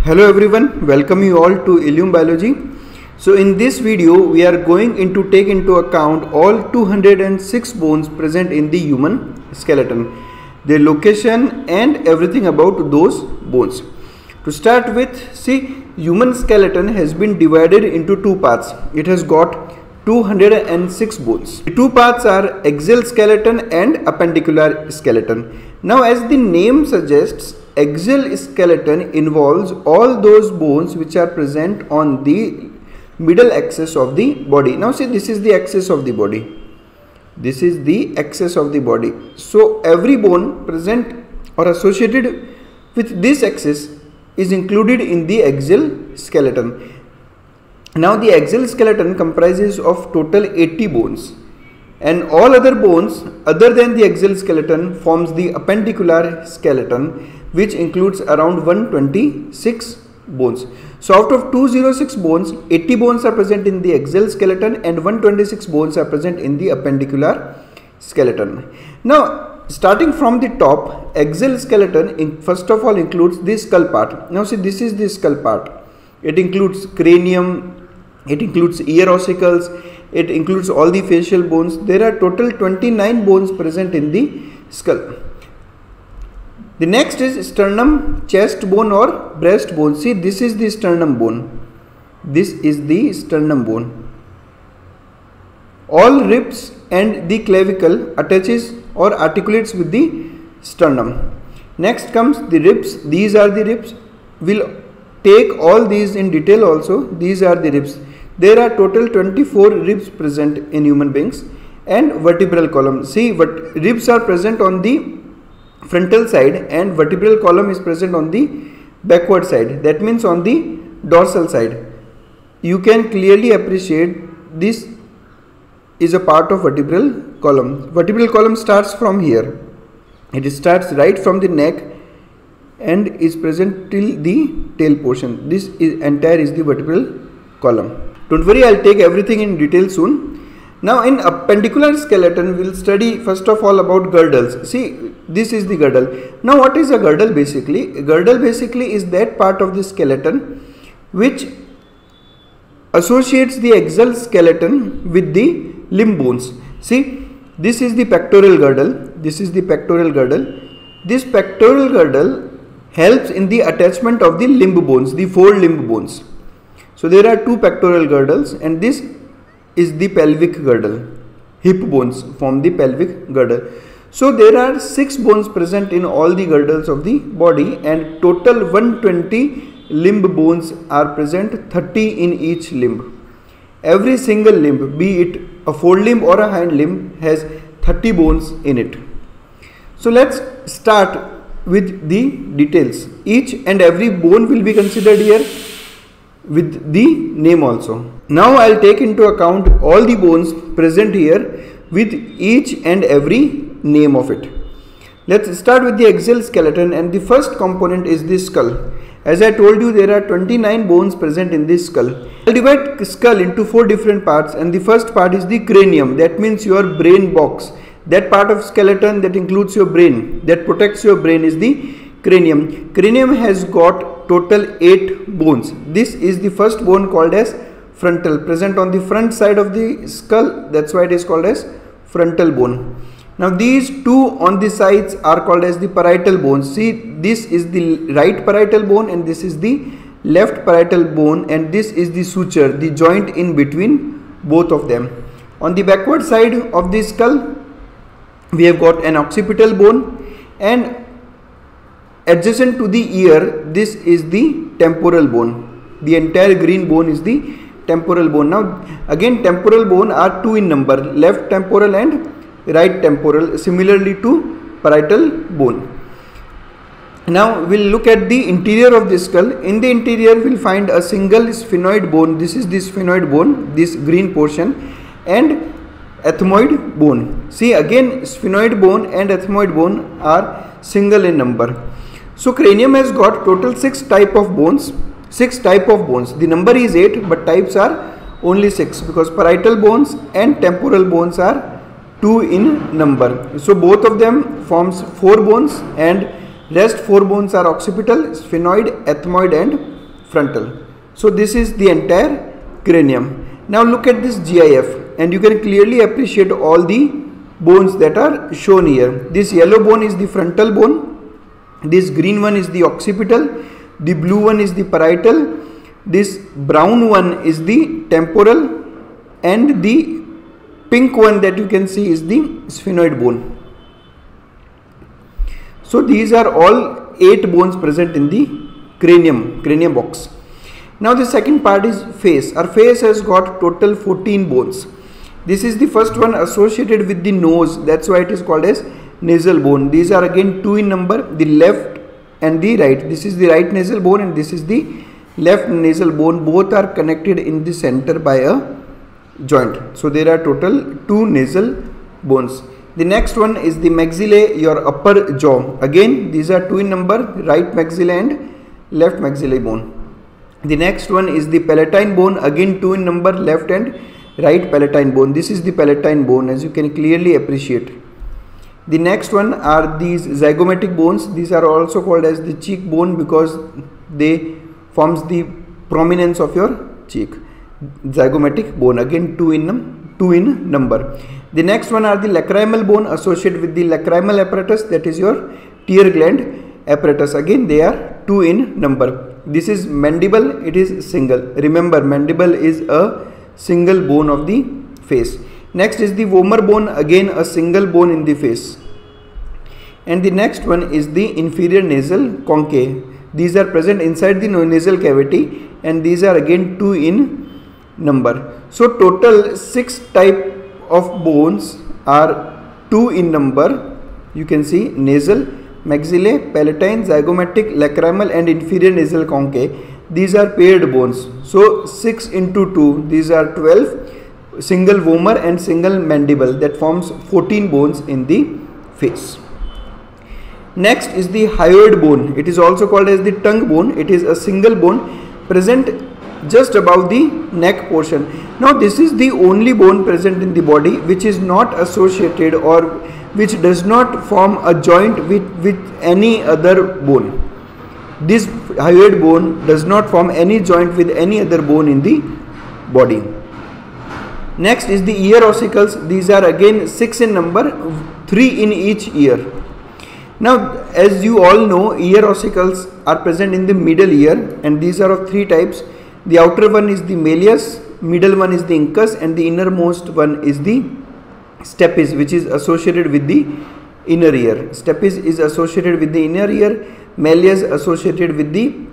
Hello everyone, welcome you all to Ilium Biology. So in this video we are going to take into account all 206 bones present in the human skeleton, their location and everything about those bones. To start with, see, human skeleton has been divided into two parts. It has got 206 bones. The two parts are axial skeleton and appendicular skeleton. Now, as the name suggests, axial skeleton involves all those bones which are present on the middle axis of the body. Now see, this is the axis of the body. This is the axis of the body. So every bone present or associated with this axis is included in the axial skeleton. Now the axial skeleton comprises of total 80 bones, and all other bones other than the axial skeleton forms the appendicular skeleton, which includes around 126 bones. So out of 206 bones, 80 bones are present in the axial skeleton and 126 bones are present in the appendicular skeleton. Now starting from the top, axial skeleton first of all includes the skull part. Now see, this is the skull part. It includes cranium, it includes ear ossicles, it includes all the facial bones. There are total 29 bones present in the skull. The next is sternum, chest bone or breast bone. See, this is the sternum bone. This is the sternum bone. All ribs and the clavicle attaches or articulates with the sternum. Next comes the ribs. These are the ribs. We'll take all these in detail also. These are the ribs. There are total 24 ribs present in human beings. And vertebral column. See, what ribs are present on the frontal side and vertebral column is present on the backward side, that means on the dorsal side. You can clearly appreciate this is a part of vertebral column. Vertebral column starts from here. It starts right from the neck and is present till the tail portion. This entire is the vertebral column. Don't worry, I'll take everything in detail soon. Now in appendicular skeleton, we'll study first of all about girdles. See, this is the girdle. Now what is a girdle basically? A girdle basically is that part of the skeleton which associates the axial skeleton with the limb bones. See, this is the pectoral girdle. This is the pectoral girdle. This pectoral girdle helps in the attachment of the limb bones, the four limb bones. So there are two pectoral girdles, and this is the pelvic girdle. Hip bones form the pelvic girdle. So there are 6 bones present in all the girdles of the body, and total 120 limb bones are present, 30 in each limb. Every single limb, be it a forelimb or a hind limb, has 30 bones in it. So let's start with the details. Each and every bone will be considered here with the name also. Now I'll take into account all the bones present here with each and every name of it. Let's start with the axial skeleton, and the first component is the skull. As I told you, there are 29 bones present in this skull. I'll divide skull into 4 different parts, and the first part is the cranium. That means your brain box. That part of skeleton that includes your brain, that protects your brain, is the cranium. Cranium has got total 8 bones. This is the first bone called as frontal, present on the front side of the skull. That's why it is called as frontal bone. Now these two on the sides are called as the parietal bones. See, this is the right parietal bone and this is the left parietal bone, and this is the suture, the joint in between both of them. On the backward side of the skull, we have got an occipital bone, and adjacent to the ear, this is the temporal bone. The entire green bone is the temporal bone. Now again, temporal bone are 2 in number, left temporal and right temporal, similarly to parietal bone. Now we'll look at the interior of the skull. In the interior, we'll find a single sphenoid bone. This is the sphenoid bone, this green portion, and ethmoid bone. See, again, sphenoid bone and ethmoid bone are single in number. So cranium has got total 6 type of bones. 6 type of bones. The number is 8, but types are only 6 because parietal bones and temporal bones are 2 in number. So both of them forms 4 bones, and rest 4 bones are occipital, sphenoid, ethmoid and frontal. So this is the entire cranium. Now look at this GIF and you can clearly appreciate all the bones that are shown here. This yellow bone is the frontal bone, this green one is the occipital, the blue one is the parietal, this brown one is the temporal, and the pink one that you can see is the sphenoid bone. So these are all 8 bones present in the cranium box. Now the second part is face. Our face has got total 14 bones. This is the first one associated with the nose, that's why it is called as nasal bone. These are again 2 in number, the left and the right. This is the right nasal bone and this is the left nasal bone. Both are connected in the center by a joint. So there are total 2 nasal bones. The next one is the maxillae, your upper jaw. Again these are 2 in number, right maxillae and left maxillae bone. The next one is the palatine bone, again 2 in number, left and right palatine bone. This is the palatine bone, as you can clearly appreciate. The next one are these zygomatic bones. These are also called as the cheekbone because they forms the prominence of your cheek. Zygomatic bone, again 2 in number. The next one are the lacrimal bone associated with the lacrimal apparatus, that is your tear gland apparatus. Again they are 2 in number. This is mandible, it is single. Remember, mandible is a single bone of the face. Next is the vomer bone, again a single bone in the face. And the next one is the inferior nasal conchae. These are present inside the nasal cavity and these are again 2 in number. So total 6 type of bones are 2 in number. You can see nasal, maxillae, palatine, zygomatic, lacrimal and inferior nasal conchae. These are paired bones. So 6 into 2, these are 12, single vomer and single mandible, that forms 14 bones in the face. Next is the hyoid bone. It is also called as the tongue bone. It is a single bone present just above the neck portion. Now this is the only bone present in the body which is not associated or which does not form a joint with any other bone. This hyoid bone does not form any joint with any other bone in the body. Next is the ear ossicles. These are again 6 in number, 3 in each ear. Now as you all know, ear ossicles are present in the middle ear and these are of 3 types. The outer one is the malleus, middle one is the incus and the innermost one is the stapes, which is associated with the inner ear. Stapes is associated with the inner ear, malleus associated with the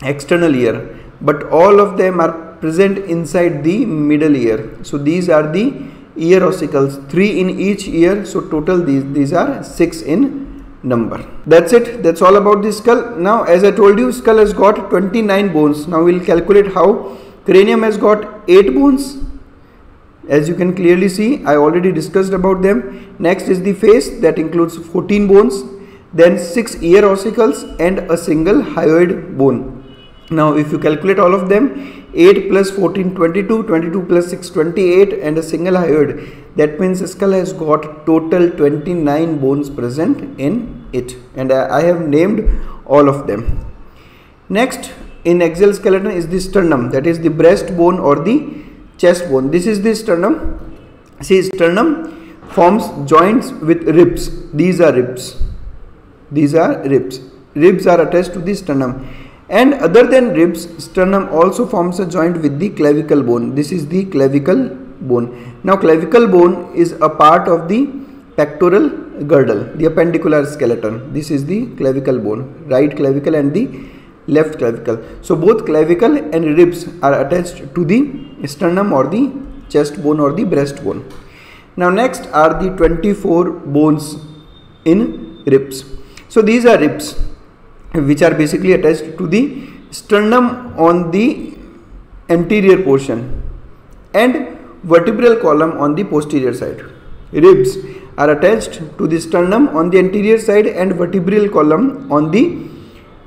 external ear, but all of them are present inside the middle ear. So these are the ear ossicles, 3 in each ear. So total these are 6 in number. That's it. That's all about the skull. Now as I told you, skull has got 29 bones. Now we'll calculate how. Cranium has got 8 bones. As you can clearly see, I already discussed about them. Next is the face, that includes 14 bones. Then 6 ear ossicles and a single hyoid bone. Now if you calculate all of them, 8 plus 14 22, 22 plus 6 28 and a single hyoid, that means the skull has got total 29 bones present in it, and I have named all of them. Next in exoskeleton is the sternum, that is the breastbone or the chest bone. This is the sternum. See, sternum forms joints with ribs. These are ribs. These are ribs. Ribs are attached to the sternum. And other than ribs, sternum also forms a joint with the clavicle bone. This is the clavicle bone. Now clavicle bone is a part of the pectoral girdle, the appendicular skeleton. This is the clavicle bone, right clavicle and the left clavicle. So both clavicle and ribs are attached to the sternum or the chest bone or the breastbone. Now next are the 24 bones in ribs. So these are ribs which are basically attached to the sternum on the anterior portion and vertebral column on the posterior side. Ribs are attached to the sternum on the anterior side and vertebral column on the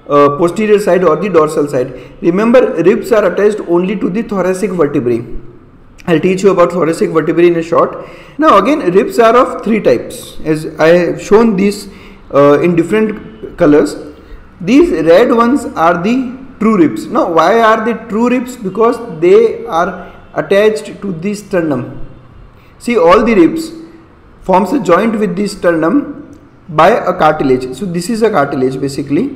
posterior side or the dorsal side. Remember, ribs are attached only to the thoracic vertebrae. I'll teach you about thoracic vertebrae in a short. Now again, ribs are of 3 types, as I have shown these in different colors. These red ones are the true ribs. Now why are they true ribs? Because they are attached to the sternum. See, all the ribs forms a joint with the sternum by a cartilage. So this is a cartilage basically.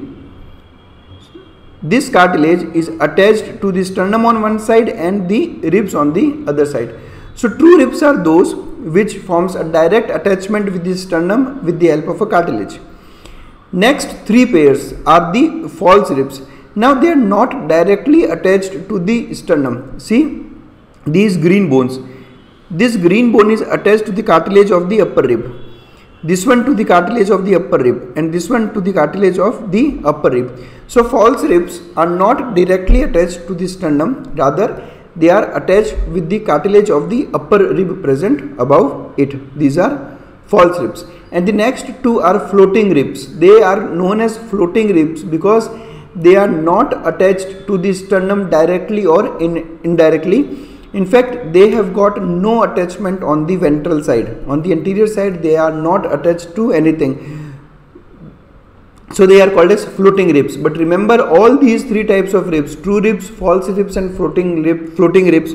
This cartilage is attached to the sternum on one side and the ribs on the other side. So true ribs are those which forms a direct attachment with the sternum with the help of a cartilage. Next three pairs are the false ribs. Now they are not directly attached to the sternum. See these green bones. This green bone is attached to the cartilage of the upper rib. This one to the cartilage of the upper rib and this one to the cartilage of the upper rib. So false ribs are not directly attached to the sternum, rather they are attached with the cartilage of the upper rib present above it. These are false ribs. And the next two are floating ribs. They are known as floating ribs because they are not attached to the sternum directly or indirectly. In fact, they have got no attachment on the ventral side. On the anterior side, they are not attached to anything. So they are called as floating ribs. But remember, all these three types of ribs, true ribs, false ribs and floating ribs,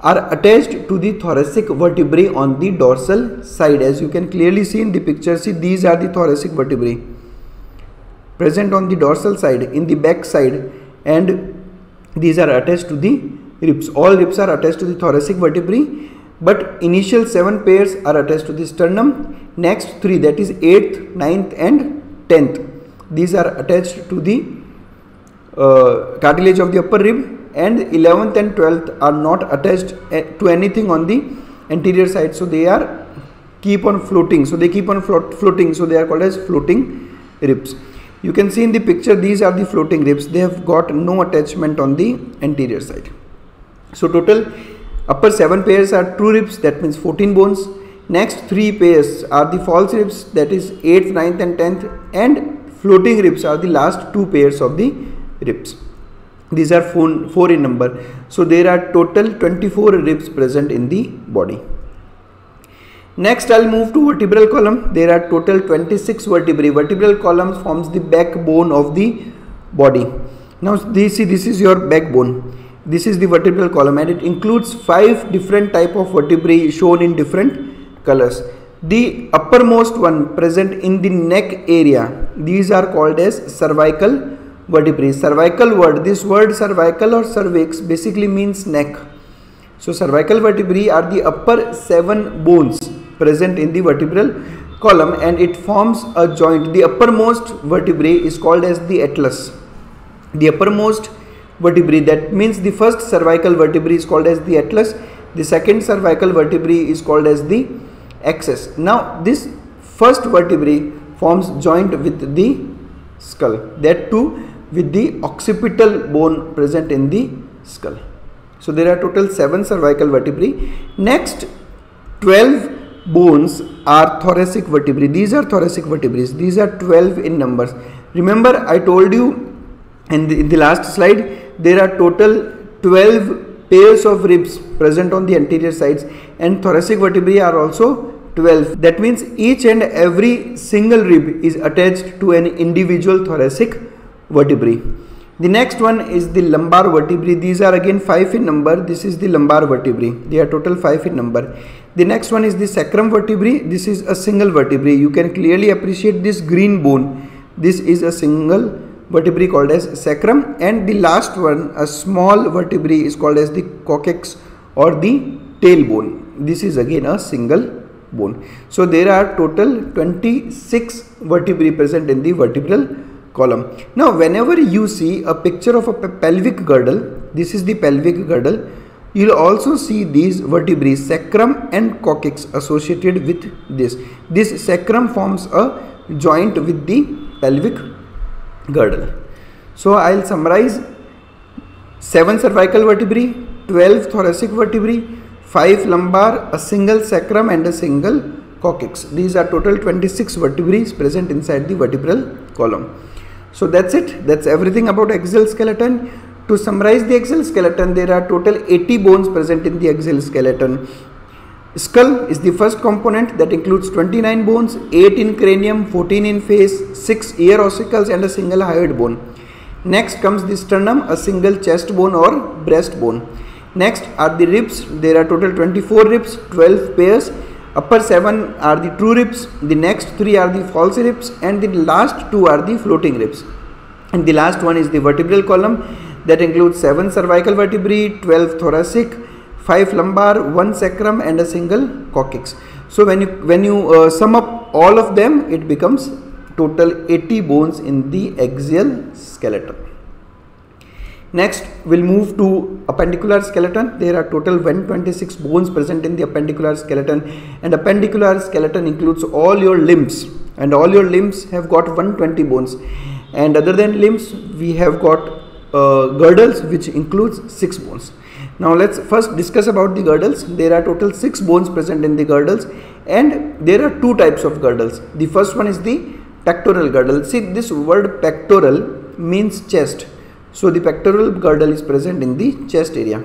are attached to the thoracic vertebrae on the dorsal side. As you can clearly see in the picture, see these are the thoracic vertebrae present on the dorsal side, in the back side, and these are attached to the ribs. All ribs are attached to the thoracic vertebrae, but initial 7 pairs are attached to the sternum. Next 3, that is 8th, 9th and 10th, these are attached to the cartilage of the upper rib, and 11th and 12th are not attached to anything on the anterior side, so they are keep on floating. So they keep on floating, so they are called as floating ribs. You can see in the picture, these are the floating ribs. They have got no attachment on the anterior side. So total upper 7 pairs are true ribs, that means 14 bones. Next 3 pairs are the false ribs, that is 8th, 9th and 10th, and floating ribs are the last 2 pairs of the ribs. These are 4 in number. So there are total 24 ribs present in the body. Next I'll move to vertebral column. There are total 26 vertebrae. Vertebral column forms the backbone of the body. Now this is your backbone. This is the vertebral column and it includes 5 different type of vertebrae shown in different colors. The uppermost one present in the neck area, these are called as cervical vertebrae. Cervical word, this word cervical or cervix basically means neck. So cervical vertebrae are the upper 7 bones present in the vertebral column and it forms a joint. The uppermost vertebrae is called as the atlas. The uppermost vertebrae, that means the first cervical vertebrae is called as the atlas. The second cervical vertebrae is called as the axis. Now this first vertebrae forms joint with the skull, that too with the occipital bone present in the skull. So there are total 7 cervical vertebrae. Next 12 bones are thoracic vertebrae. These are thoracic vertebrae. These are 12 in numbers. Remember I told you in the last slide, there are total 12 pairs of ribs present on the anterior sides and thoracic vertebrae are also 12. That means each and every single rib is attached to an individual thoracic vertebrae. The next one is the lumbar vertebrae. These are again 5 in number. This is the lumbar vertebrae. They are total 5 in number. The next one is the sacrum vertebrae. This is a single vertebrae. You can clearly appreciate this green bone. This is a single vertebrae called as sacrum, and the last one, a small vertebrae, is called as the coccyx or the tailbone. This is again a single bone. So there are total 26 vertebrae present in the vertebral column. Now whenever you see a picture of a pelvic girdle, this is the pelvic girdle, you will also see these vertebrae sacrum and coccyx associated with this. This sacrum forms a joint with the pelvic girdle. So I will summarize: 7 cervical vertebrae, 12 thoracic vertebrae, 5 lumbar, a single sacrum and a single coccyx. These are total 26 vertebrae present inside the vertebral column. So that's it. That's everything about axial skeleton. To summarize the axial skeleton, there are total 80 bones present in the axial skeleton. Skull is the first component that includes 29 bones, 8 in cranium, 14 in face, 6 ear ossicles and a single hyoid bone. Next comes the sternum, a single chest bone or breast bone. Next are the ribs. There are total 24 ribs, 12 pairs. Upper 7 are the true ribs, the next 3 are the false ribs, and the last 2 are the floating ribs. And the last one is the vertebral column, that includes 7 cervical vertebrae, 12 thoracic, 5 lumbar, 1 sacrum, and a single coccyx. So when you sum up all of them, it becomes total 80 bones in the axial skeleton. Next, we'll move to appendicular skeleton. There are total 126 bones present in the appendicular skeleton, and appendicular skeleton includes all your limbs, and all your limbs have got 120 bones. And other than limbs, we have got girdles, which includes 6 bones. Now let's first discuss about the girdles. There are total 6 bones present in the girdles, and there are 2 types of girdles. The first one is the pectoral girdle. See, this word pectoral means chest. So the pectoral girdle is present in the chest area.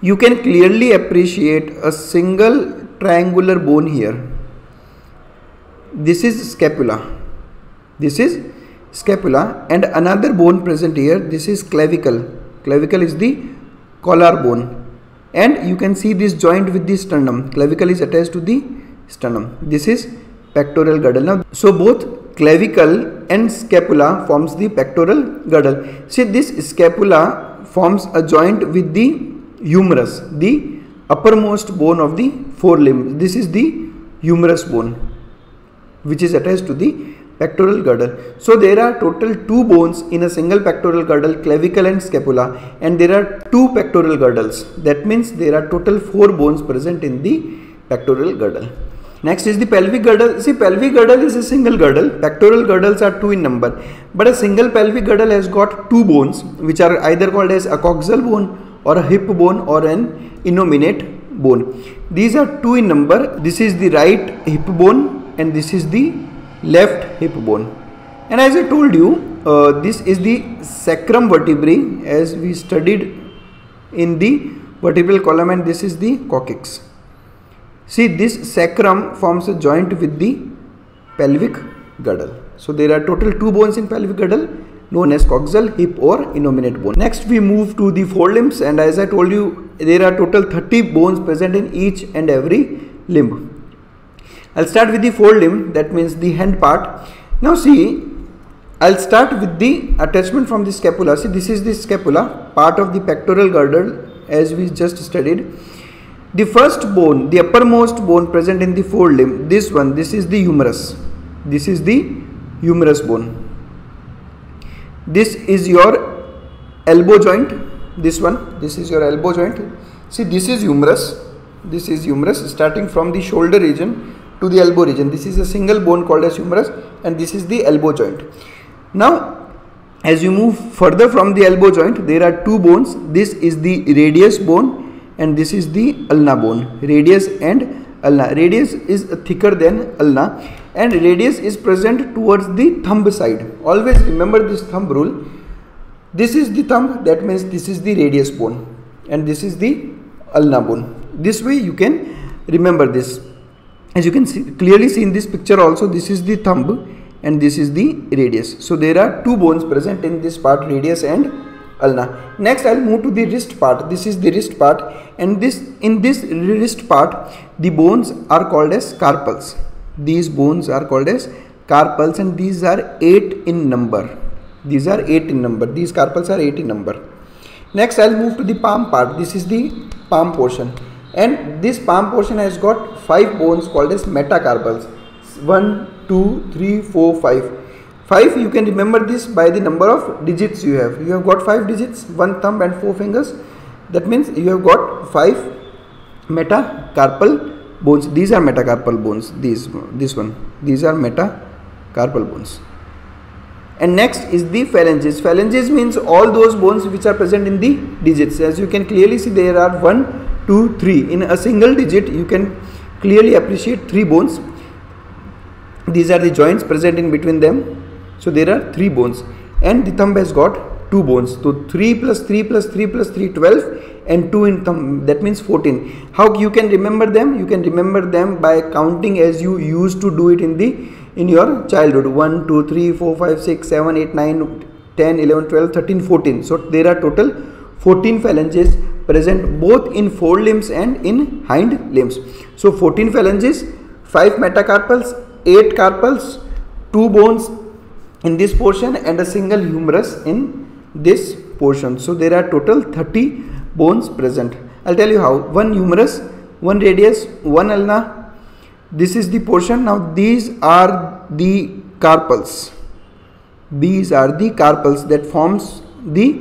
You can clearly appreciate a single triangular bone here. This is scapula. This is scapula, and another bone present here. This is clavicle. Clavicle is the collar bone, and you can see this joint with the sternum. Clavicle is attached to the sternum. This is pectoral girdle. Now, so both clavicle and scapula forms the pectoral girdle. See, this scapula forms a joint with the humerus, the uppermost bone of the forelimb. This is the humerus bone, which is attached to the pectoral girdle. So there are total 2 bones in a single pectoral girdle, clavicle and scapula, and there are 2 pectoral girdles. That means there are total 4 bones present in the pectoral girdle. Next is the pelvic girdle. See, pelvic girdle is a single girdle. Pectoral girdles are 2 in number, but a single pelvic girdle has got 2 bones, which are either called as a coxal bone or a hip bone or an innominate bone. These are 2 in number. This is the right hip bone and this is the left hip bone. And as I told you, this is the sacrum vertebrae, as we studied in the vertebral column, and this is the coccyx. See, this sacrum forms a joint with the pelvic girdle. So there are total 2 bones in pelvic girdle, known as coxal, hip or innominate bone. Next we move to the forelimbs, and as I told you, there are total 30 bones present in each and every limb. I'll start with the forelimb, that means the hand part. Now see, I'll start with the attachment from the scapula. See, this is the scapula, part of the pectoral girdle, as we just studied. The first bone, the uppermost bone present in the forelimb, this one, this is the humerus. This is the humerus bone. This is your elbow joint. This one, this is your elbow joint. See, this is humerus. This is humerus, starting from the shoulder region to the elbow region. This is a single bone called as humerus, and this is the elbow joint. Now, as you move further from the elbow joint, there are 2 bones. This is the radius bone, and this is the ulna bone. Radius and ulna. Radius is thicker than ulna, and radius is present towards the thumb side. Always remember this thumb rule. This is the thumb, that means this is the radius bone, and this is the ulna bone. This way you can remember this. As you can clearly see in this picture also, this is the thumb and this is the radius. So there are 2 bones present in this part, radius and ulna. Next I'll move to the wrist part. This is the wrist part, and in this wrist part, the bones are called as carpals. These bones are called as carpals, and these are 8 in number. These are 8 in number. These carpals are 8 in number. Next I'll move to the palm part. This is the palm portion, and this palm portion has got 5 bones called as metacarpals. 1, 2, 3, 4, 5. 5, you can remember this by the number of digits you have. You have got 5 digits, 1 thumb and 4 fingers. That means you have got 5 metacarpal bones. These are metacarpal bones. This one. These are metacarpal bones. And next is the phalanges. Phalanges means all those bones which are present in the digits. As you can clearly see, there are 1, 2, 3. In a single digit, you can clearly appreciate 3 bones. These are the joints present in between them. So there are 3 bones, and the thumb has got 2 bones. So 3 plus 3 plus 3 plus 3, 12, and 2 in thumb, that means 14. How you can remember them? You can remember them by counting as you used to do it in your childhood. 1, 2, 3, 4, 5, 6, 7, 8, 9, 10, 11, 12, 13, 14. So there are total 14 phalanges present both in forelimbs and in hind limbs. So 14 phalanges, 5 metacarpals, 8 carpals, 2 bones in this portion and a single humerus in this portion. So there are total 30 bones present. I'll tell you how. 1 humerus, 1 radius, 1 ulna. This is the portion. Now these are the carpals. These are the carpals that forms the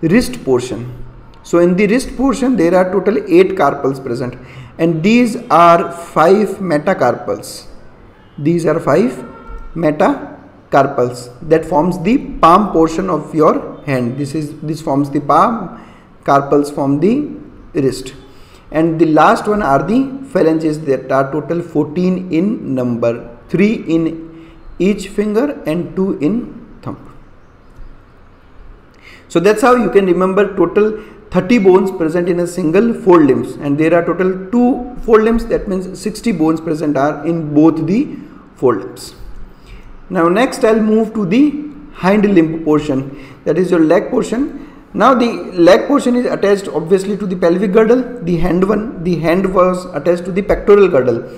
wrist portion. So in the wrist portion there are total 8 carpals present, and these are 5 metacarpals. These are 5 metacarpals that forms the palm portion of your hand. This forms the palm, carpals form the wrist, and the last one are the phalanges that are total 14 in number, 3 in each finger and 2 in thumb. So that's how you can remember total 30 bones present in a single forelimbs, and there are total 2 forelimbs, that means 60 bones present are in both the forelimbs. Now next I'll move to the hind limb portion, that is your leg portion. Now the leg portion is attached obviously to the pelvic girdle. The hand was attached to the pectoral girdle,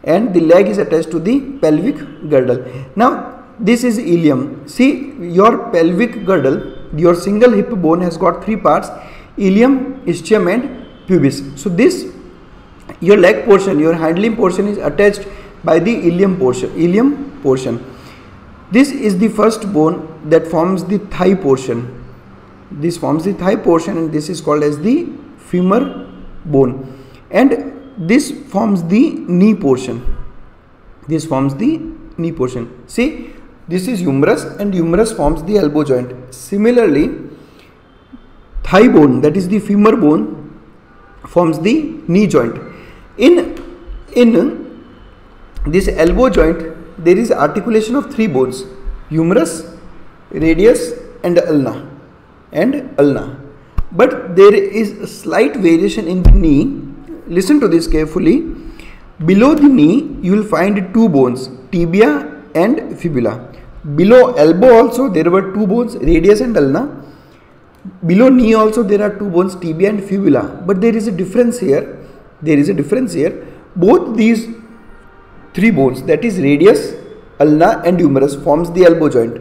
and the leg is attached to the pelvic girdle. Now this is ilium. See, your pelvic girdle, your single hip bone has got 3 parts: ilium, ischium and pubis. So this, your leg portion, your hind limb portion is attached by the ilium portion. This is the first bone that forms the thigh portion. This forms the thigh portion, and this is called as the femur bone, and this forms the knee portion. This forms the knee portion. See, this is humerus, and humerus forms the elbow joint. Similarly, thigh bone, that is the femur bone, forms the knee joint. In this elbow joint there is articulation of 3 bones: humerus, radius and ulna. But there is a slight variation in the knee. Listen to this carefully. Below the knee you will find 2 bones, tibia and fibula. Below elbow also there were 2 bones, radius and ulna. Below knee also there are 2 bones, tibia and fibula. But there is a difference here. Both these 3 bones, that is radius, ulna and humerus, forms the elbow joint.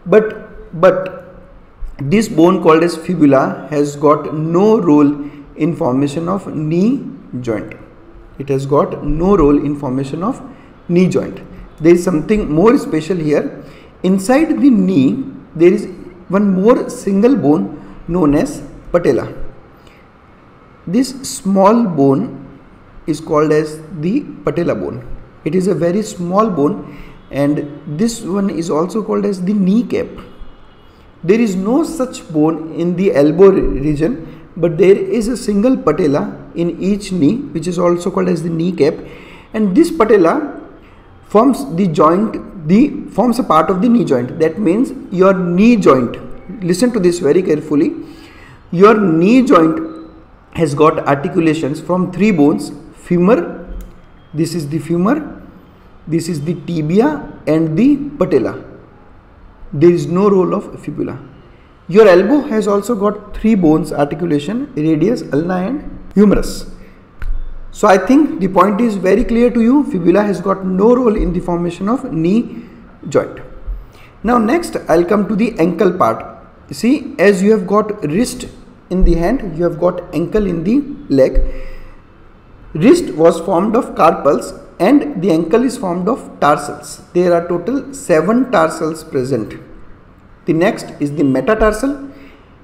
But this bone called as fibula has got no role in formation of knee joint. It has got no role in formation of knee joint. There is something more special here. Inside the knee there is one more single bone known as patella. This small bone is called as the patella bone. It is a very small bone, and this one is also called as the kneecap. There is no such bone in the elbow region, but there is a single patella in each knee, which is also called as the kneecap, and this patella forms a part of the knee joint. That means your knee joint, listen to this very carefully, your knee joint has got articulations from 3 bones: femur, this is the femur, this is the tibia and the patella. There is no role of fibula. Your elbow has also got 3 bones articulation: radius, ulna and humerus. So I think the point is very clear to you. Fibula has got no role in the formation of knee joint. Now next I'll come to the ankle part. See, as you have got wrist in the hand, you have got ankle in the leg. Wrist was formed of carpals and the ankle is formed of tarsals. There are total 7 tarsals present. The next is the metatarsal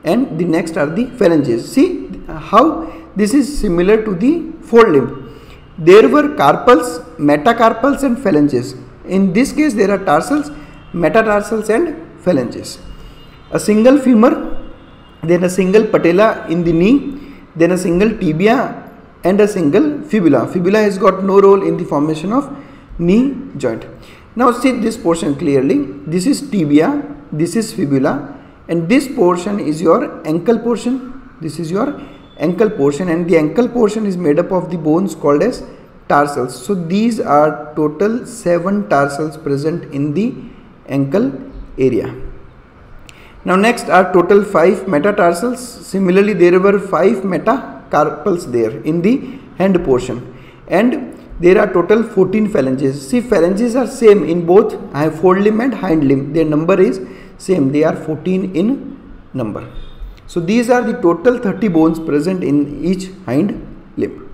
and the next are the phalanges. See how this is similar to the forelimb. There were carpals, metacarpals and phalanges. In this case there are tarsals, metatarsals and phalanges. A single femur, then a single patella in the knee, then a single tibia and a single fibula. Fibula has got no role in the formation of knee joint. Now see this portion clearly. This is tibia, this is fibula, and this portion is your ankle portion. This is your ankle portion, and the ankle portion is made up of the bones called as tarsals. So these are total 7 tarsals present in the ankle area. Now next are total 5 metatarsals. Similarly, there were 5 metacarpals there in the hand portion, and there are total 14 phalanges. See, phalanges are same in both fold limb and hind limb. Their number is same. They are 14 in number. So these are the total 30 bones present in each hind limb.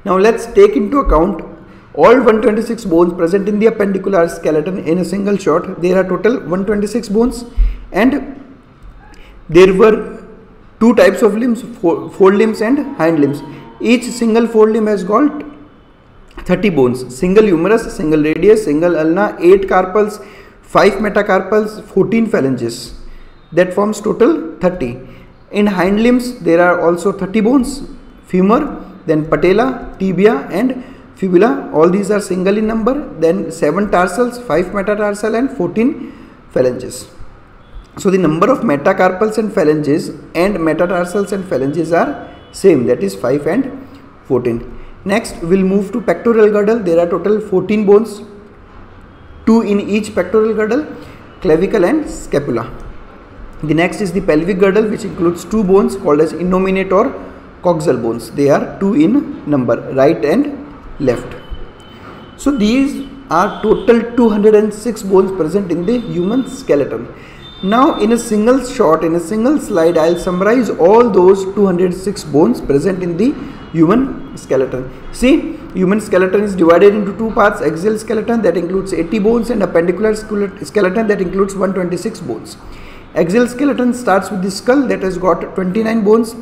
Now let's take into account all 126 bones present in the appendicular skeleton in a single shot. There are total 126 bones, and there were two types of limbs, fold limbs and hind limbs. Each single fold limb has got 30 bones: single humerus, single radius, single ulna, 8 carpals, 5 metacarpals, 14 phalanges. That forms total 30. In hind limbs there are also 30 bones: femur, then patella, tibia and fibula. All these are single in number. Then 7 tarsals, 5 metatarsal and 14 phalanges. So the number of metacarpals and phalanges and metatarsals and phalanges are same, that is 5 and 14. Next we will move to pectoral girdle. There are total 14 bones, 2 in each pectoral girdle, clavicle and scapula. The next is the pelvic girdle, which includes 2 bones called as innominate or coxal bones. They are 2 in number, right and left. So these are total 206 bones present in the human skeleton. Now in a single shot, in a single slide, I will summarize all those 206 bones present in the human skeleton. See, human skeleton is divided into 2 parts: axial skeleton that includes 80 bones and appendicular skeleton that includes 126 bones. Axial skeleton starts with the skull that has got 29 bones,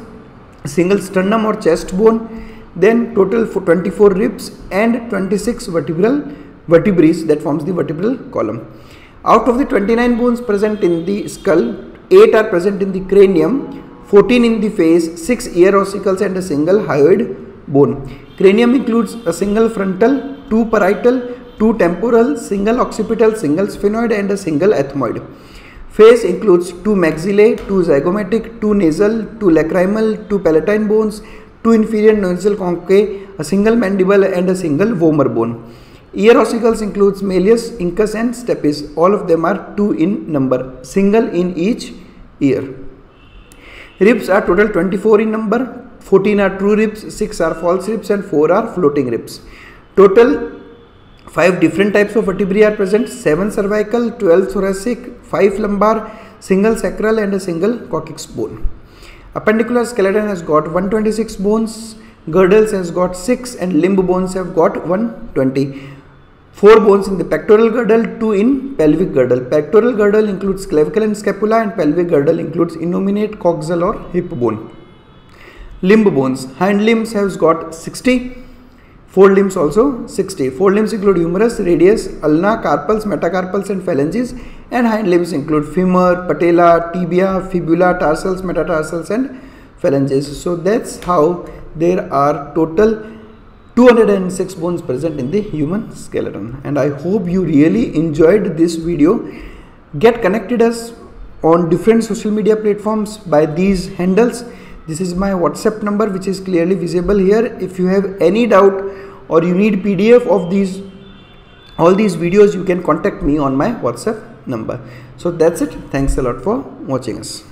single sternum or chest bone, then total 24 ribs and 26 vertebrae that forms the vertebral column. Out of the 29 bones present in the skull, 8 are present in the cranium, 14 in the face, 6 ear ossicles and a single hyoid bone. Cranium includes a single frontal, 2 parietal, 2 temporal, single occipital, single sphenoid and a single ethmoid. Face includes 2 maxillae, 2 zygomatic, 2 nasal, 2 lacrimal, 2 palatine bones, 2 inferior nasal conchae, a single mandible and a single vomer bone. Ear ossicles includes malleus, incus and stapes. All of them are 2 in number, single in each ear. Ribs are total 24 in number, 14 are true ribs, 6 are false ribs and 4 are floating ribs. Total 5 different types of vertebrae are present: 7 cervical, 12 thoracic, 5 lumbar, single sacral and a single coccyx bone. Appendicular skeleton has got 126 bones, girdles has got 6 and limb bones have got 120. 4 bones in the pectoral girdle, 2 in pelvic girdle. Pectoral girdle includes clavicle and scapula, and pelvic girdle includes innominate, coxal or hip bone. Limb bones: hind limbs has got 60, fold limbs also 60. Fold limbs include humerus, radius, ulna, carpals, metacarpals and phalanges, and hind limbs include femur, patella, tibia, fibula, tarsals, metatarsals and phalanges. So that's how there are total 206 bones present in the human skeleton, and I hope you really enjoyed this video. Get connected us on different social media platforms by these handles. This is my WhatsApp number which is clearly visible here. If you have any doubt or you need PDF of all these videos, you can contact me on my WhatsApp number. So that's it. Thanks a lot for watching us.